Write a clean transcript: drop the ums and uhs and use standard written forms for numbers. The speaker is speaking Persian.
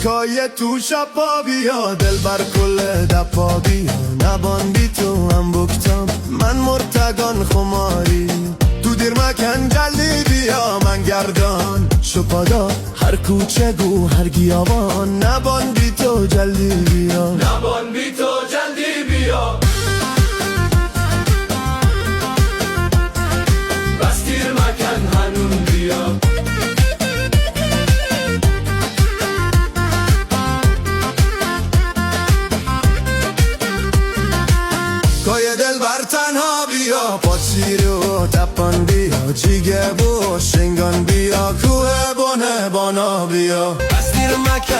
کای تو شپا بیا دل بر کل دپا بیا نبان بی تو هم بکتم من مرتگان خماری تو دیر مکن جلی بیا من گردان شپادا هر کوچه گو هر گیاوان نبان بی تو جلی بیا نبان بی تو جلدی بیا بس دیر مکن هنون بیا کای دل بر تنها بیا پاچیر و تپان بیا جیگه و شنگان بیا کوه بانه بانا بیا بس دیر مکن